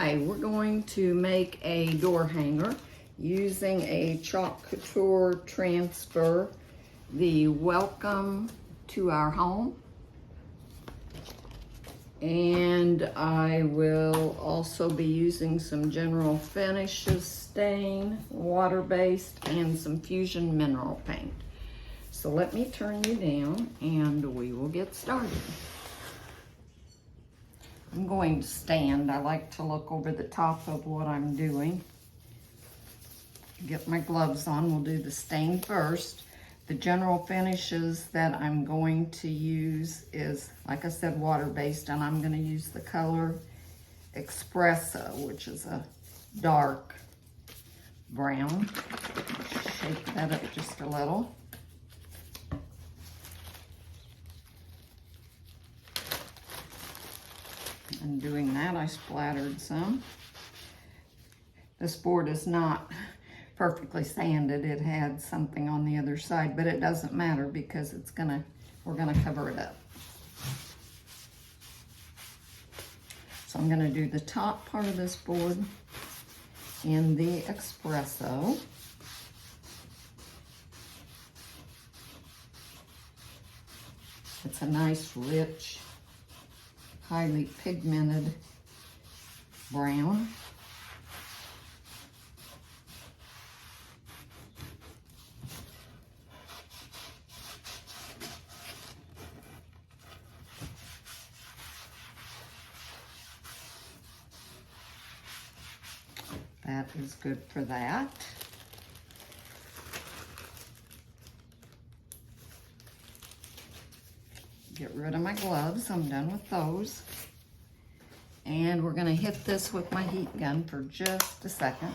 Okay, we're going to make a door hanger using a Chalk Couture transfer, the Welcome to Our Home. And I will also be using some General Finishes stain, water-based, and some Fusion mineral paint. So let me turn you down and we will get started. I'm going to stand. I like to look over the top of what I'm doing. Get my gloves on. We'll do the stain first. The General Finishes that I'm going to use is, like I said, water-based, and I'm going to use the color Espresso, which is a dark brown. Shake that up just a little. And doing that, I splattered some. This board is not perfectly sanded. It had something on the other side, but it doesn't matter because we're gonna cover it up. So I'm gonna do the top part of this board in the Espresso. It's a nice, rich, highly pigmented brown. That is good for that. Get rid of my gloves. I'm done with those. And we're going to hit this with my heat gun for just a second.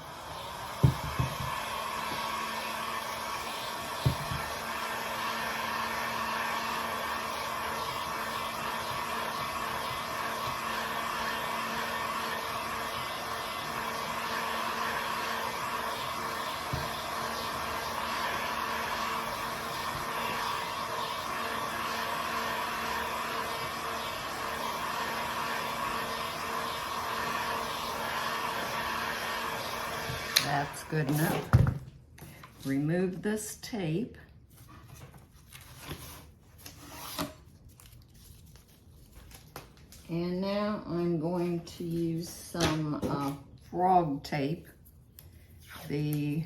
That's good enough. Remove this tape. And now I'm going to use some frog tape, the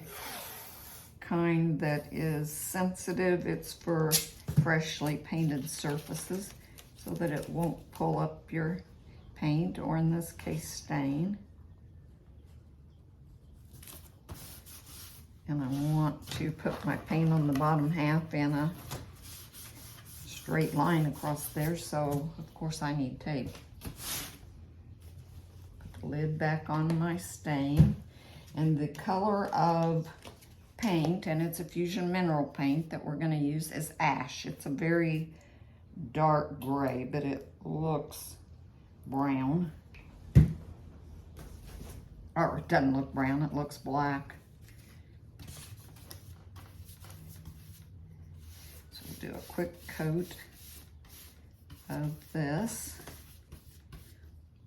kind that is sensitive. It's for freshly painted surfaces so that it won't pull up your paint, or in this case, stain. And I want to put my paint on the bottom half in a straight line across there, so of course I need tape. Put the lid back on my stain. And the color of paint, and it's a Fusion mineral paint that we're going to use, is ash. It's a very dark gray, but it looks brown. Or it doesn't look brown, it looks black. Do a quick coat of this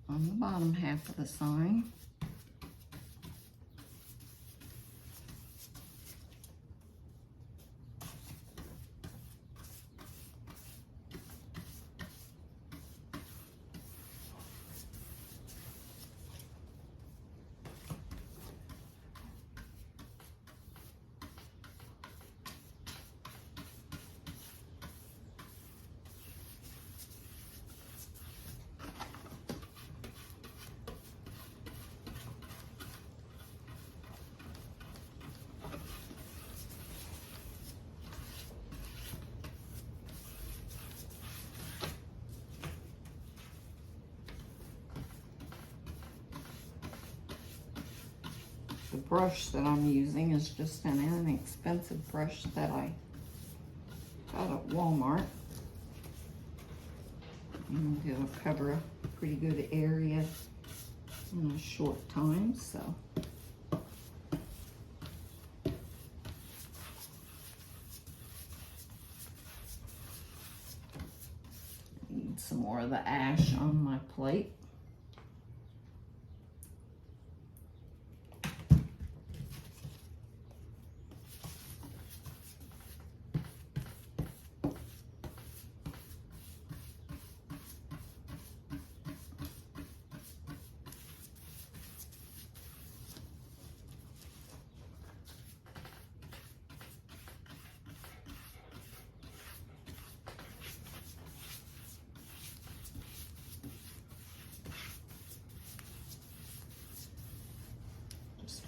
on the bottom half of the sign. The brush that I'm using is just an inexpensive brush that I got at Walmart. And it'll cover a pretty good area in a short time, so. Need some more of the ash on my plate.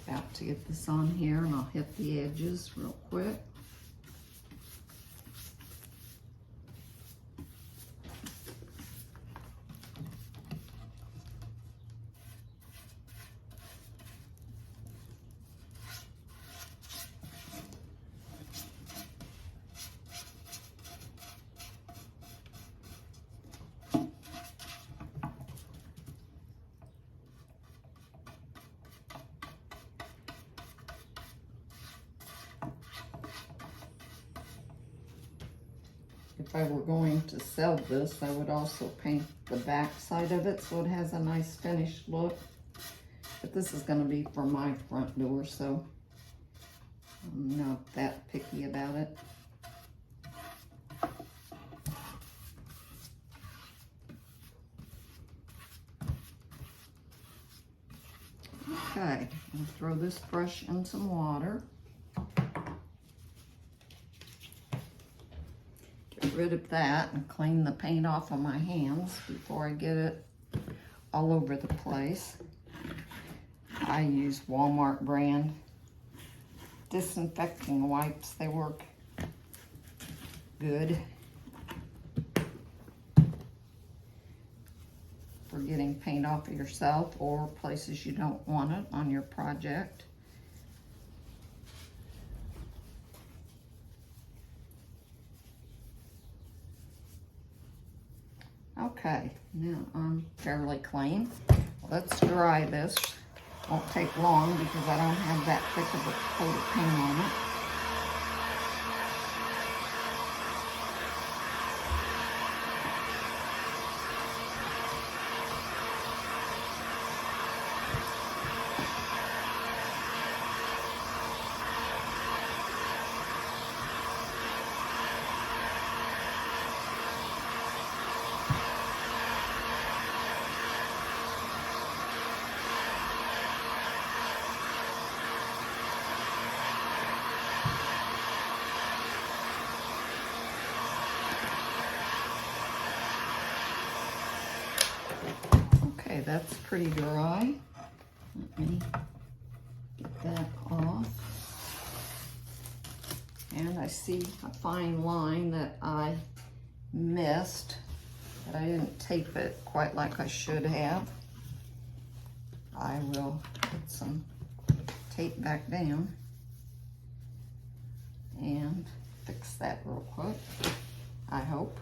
About to get this on here, and I'll hit the edges real quick. If I were going to sell this, I would also paint the back side of it so it has a nice finished look. But this is going to be for my front door, so I'm not that picky about it. Okay, I'll throw this brush in some water. Get rid of that and clean the paint off of my hands before I get it all over the place. I use Walmart brand disinfecting wipes. They work good for getting paint off of yourself or places you don't want it on your project. Okay, now I'm fairly clean. Let's dry this. Won't take long because I don't have that thick of a coat of paint on it. Okay, that's pretty dry. Let me get that off. And I see a fine line that I missed, but I didn't tape it quite like I should have. I will put some tape back down and fix that real quick, I hope.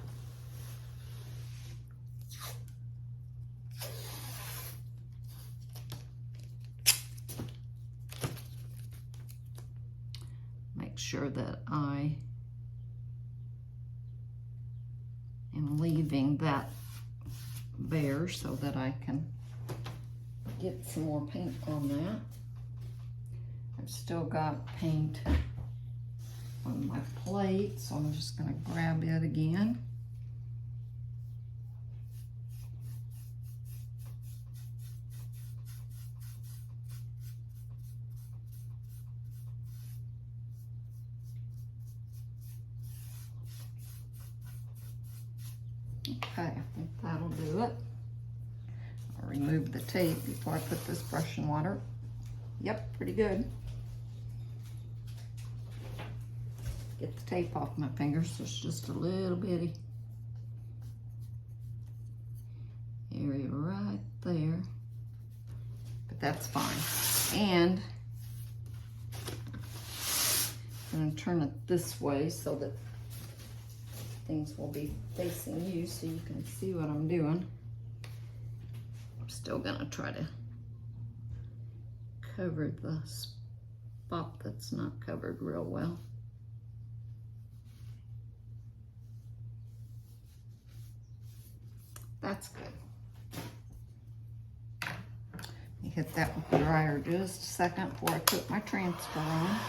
Make sure that I am leaving that bare so that I can get some more paint on that. I've still got paint on my plate, so I'm just going to grab it again. Okay, I think that'll do it. I'll remove the tape before I put this brush in water. Yep, pretty good. Get the tape off my fingers. There's just a little bitty area right there, but that's fine. And I'm going to turn it this way so that things will be facing you so you can see what I'm doing. I'm still going to try to cover the spot that's not covered real well. That's good. Let me hit that with the dryer just a second before I put my transfer on.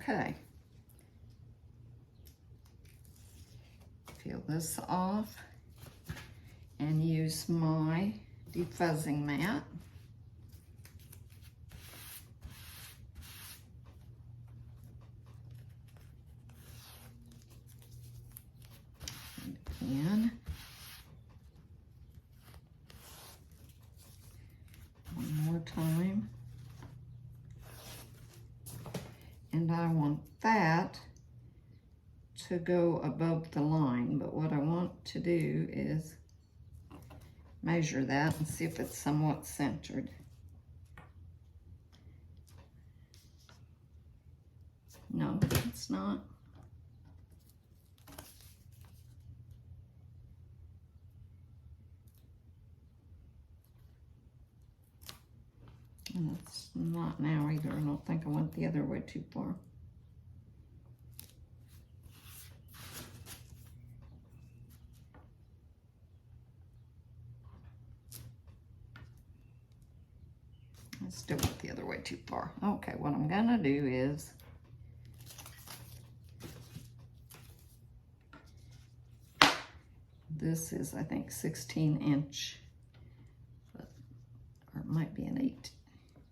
Okay, peel this off. and use my defuzzing mat. And again, one more time. And I want that to go above the line, but what I want to do is measure that and see if it's somewhat centered. No, it's not. And it's not now either. I don't think I went the other way too far. I still went the other way too far. Okay, what I'm gonna do is this is, I think, 16 inch, but, or it might be an 8.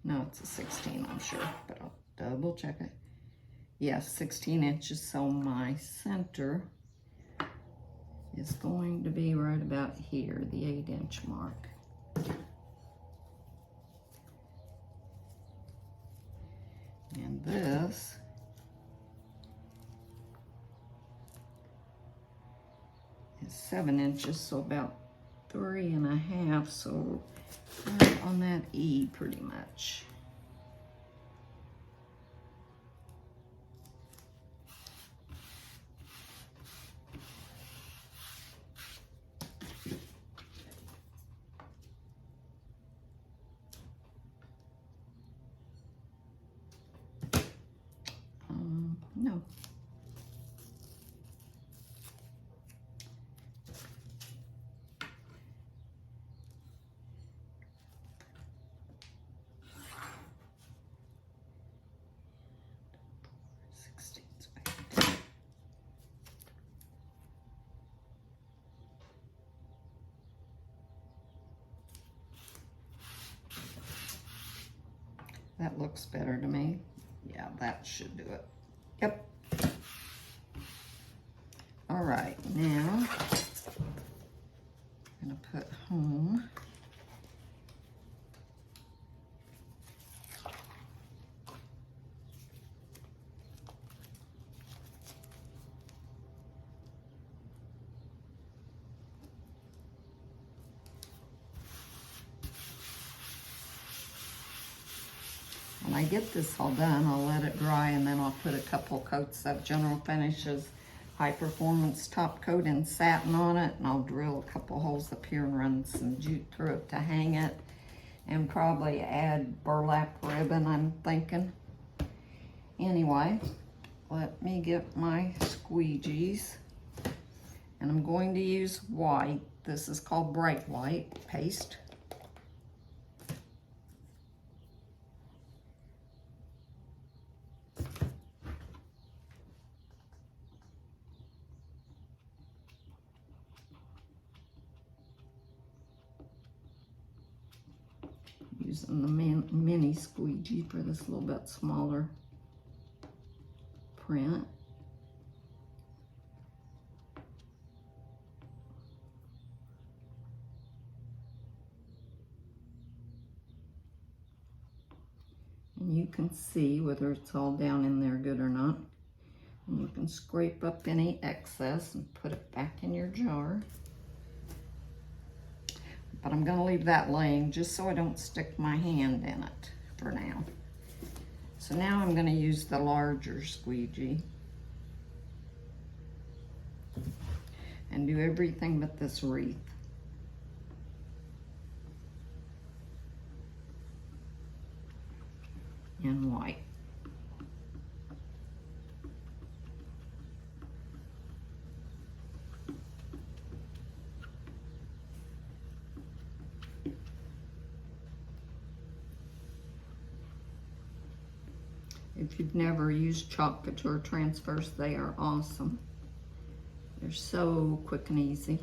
No, it's a 16, I'm sure, but I'll double check it. Yes, 16 inches, so my center is going to be right about here, the 8-inch mark. And this is 7 inches, so about 3.5, so right on that E pretty much. No. That looks better to me. Yeah, that should do it. Yep. All right, now I'm gonna put home. When I get this all done, I'll let it dry and then I'll put a couple coats of General Finishes High Performance Top Coat in satin on it, and I'll drill a couple holes up here and run some jute through it to hang it, and probably add burlap ribbon, I'm thinking. Anyway, let me get my squeegees, and I'm going to use white. This is called bright white paste. Using the mini squeegee for this little bit smaller print. And you can see whether it's all down in there good or not. And you can scrape up any excess and put it back in your jar. But I'm gonna leave that laying just so I don't stick my hand in it for now. So now I'm gonna use the larger squeegee and do everything but this wreath. In white. If you've never used Chalk Couture transfers, they are awesome. They're so quick and easy.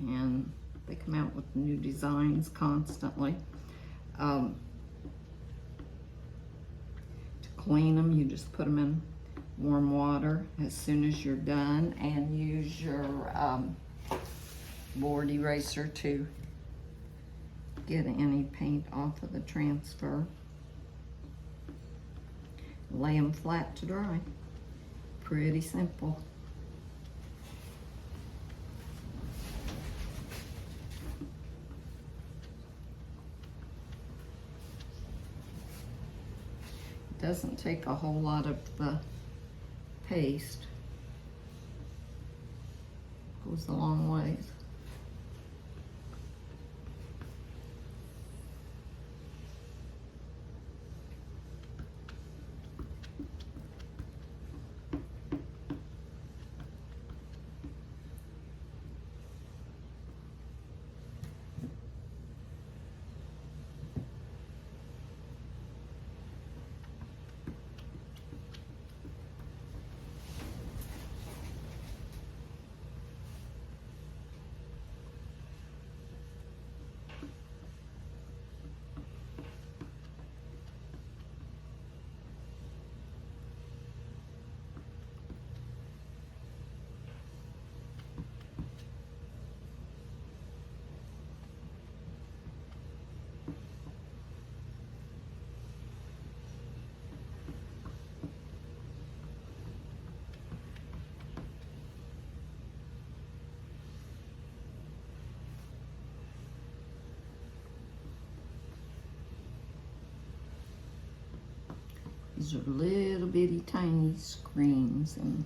and they come out with new designs constantly. To clean them, you just put them in warm water as soon as you're done, and use your board eraser to get any paint off of the transfer. Lay them flat to dry. Pretty simple. It doesn't take a whole lot of the paste. Goes a long ways. These are little bitty tiny screens in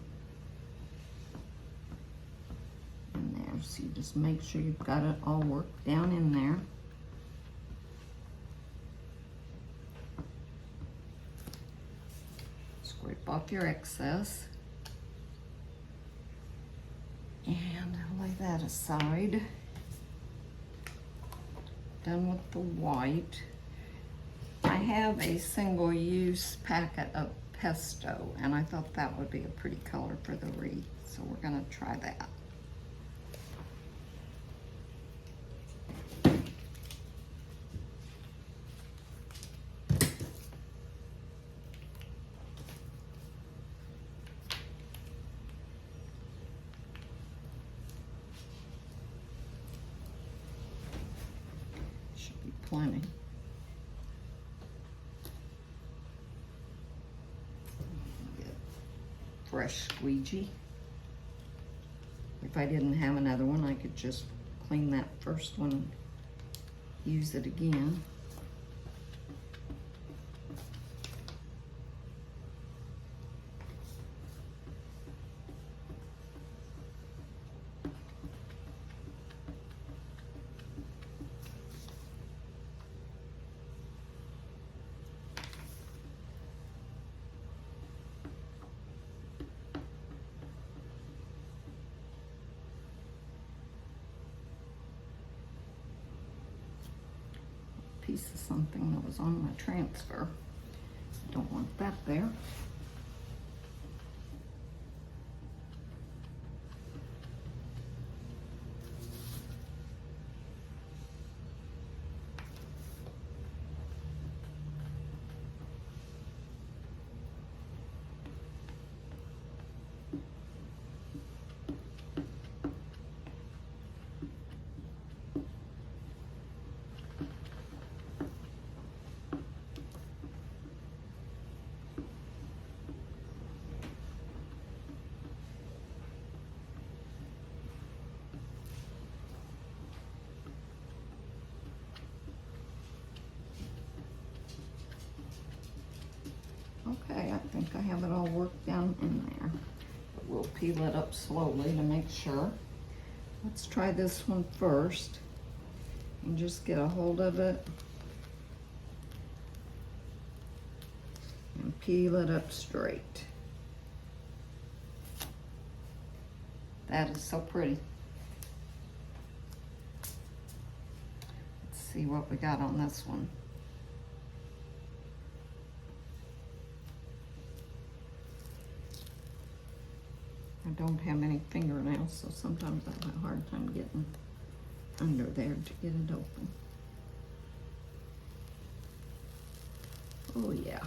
there. So you just make sure you've got it all worked down in there. Scrape off your excess. And lay that aside. Done with the white. I have a single-use packet of pesto, and I thought that would be a pretty color for the wreath, so we're gonna try that. Should be plenty. Fresh squeegee. If I didn't have another one, I could just clean that first one and use it again. Piece of something that was on my transfer. I don't want that there. Okay, I think I have it all worked down in there. But we'll peel it up slowly to make sure. Let's try this one first and just get a hold of it and peel it up straight. That is so pretty. Let's see what we got on this one. I don't have any fingernails, so sometimes I have a hard time getting under there to get it open. Oh yeah.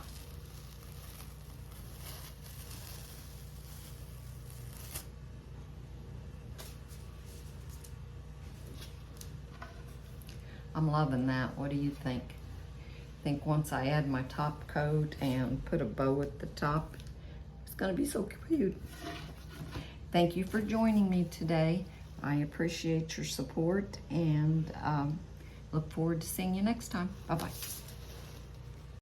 I'm loving that. What do you think? I think once I add my top coat and put a bow at the top, it's gonna be so cute. Thank you for joining me today. I appreciate your support and look forward to seeing you next time. Bye-bye.